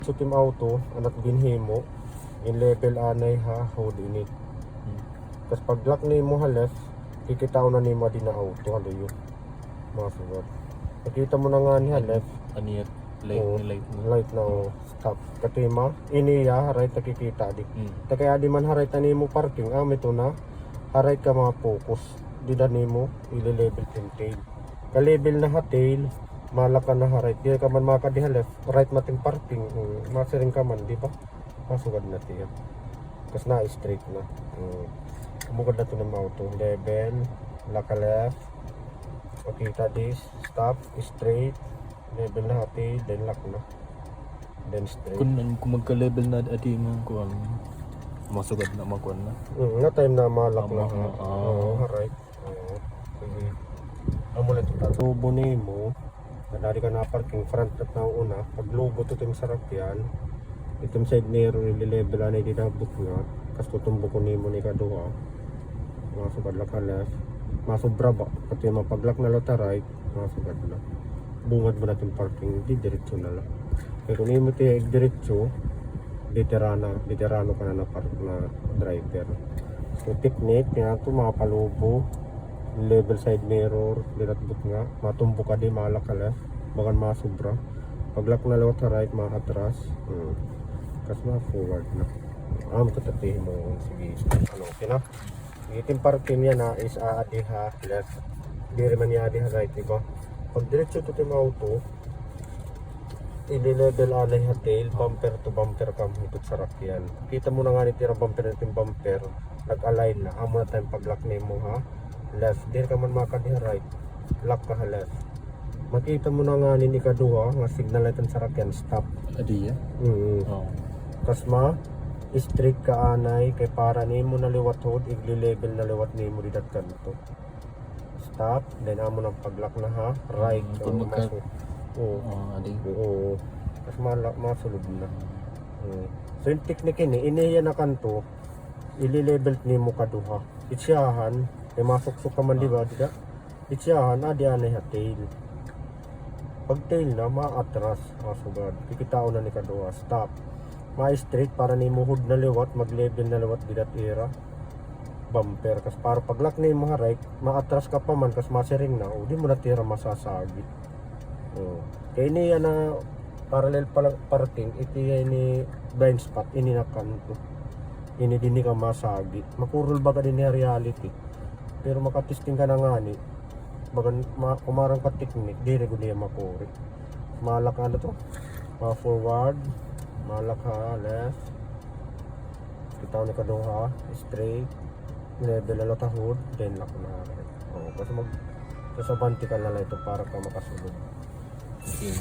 So team auto, anak binhimo, in level anay ha, hold init. Tapos pag lock ni mo ha left, kikitaw na ni mo din na auto, halo yun. Mga sugat. Nakita mo na nga ni ha left. Aniyat, light Light na stop. Katima, iniya, right nakikita di. Kaya di man haray tani mo parking, ito na, haray ka mga focus. Di na ni mo, ili-level yung tail. Ka-level na ha tail, malaka na ha right. Di ka man makadiha left, right mating parking, masiring ka man, di ba? Masugad na tiyan. Kasi na straight na. Kumugad na ito ng auto. Level, laka left, makita this, stop, straight, level na hati, then lock na. Then straight. Kung magka-level na adi mo kung masugad na makuan na. Na time na malak na. Right. Sige. Amo lang ito. Lobo ni mo, nadari ka na parking front at na una. Pag lobo ito yung sarakyan, itong side mirror ili-level na idinabot nga. Kas tutumbo ko ni mo ni kaduha. Masugad lang ka left. Masobra ba? Pati yung mapag-lock na lota right, masugad na. Bungad mo natin parking, di diretso na lang. Pero kung hindi mo tayo diretso, literano ka na park na driver. So technique, kaya ito mga palubo, level side mirror, linatbot nga, matumbo ka din, malak ka left, bagan masobra. Pag-lock na lota right, makatras, kasi forward na. Matatapihin mo, sige, okay na. Itim parking yan na is adiha left, di rin man adiha right, diba? Pag diretso ito yung auto, i-level anay ha tail, bumper to bumper kam ikot sa rakyan. Kita mo na nga nitira bumper natin bumper, nag-align na. Amo na tayong pag-lock na mo ha, left, di ka man makadiha right, lock ka ha left. Makita mo na nga ni kaduha, nga signal natin sa rakyan, stop. Adi ya? Kas ma, straight ka anay, kay para ni mo na liwat hod, igli-level na liwat ni mo didat kanto. Stop, then amo ng pag-lock na ha, right. Kung magka... Adi. Oo. Kas masulod na. So yung technique iniya na kanto, ili-level ni mo kaduha. Itsyahan, may masuksok ka man diba, diba? Itsyahan, adi anay ha tail. Pag tail na, maatras, masugad. Kikitao na ni kaduha, stop. Ma-straight para ni mo hud na liwat, mag-level na liwat didat era. Bumper, kas para pag-lock ni mo ha right, maatras ka pa man, kas masiring na, o di mo na tira masasagi. Kaya ini yan na parallel parking, iti yan ni blind spot, ini na kanto. Ini din ka masagi. Makurul baga din ni reality. Pero makatesting ka na nga ni, baga kumarang ka technique, di rin niya makuri. Malak ano to? Ma-forward, malak ha, left. Kita ni kaduha, straight. Level na lota hood, then lock na. Kasi sasabanti ka na lang ito para ka makasulog. Okay.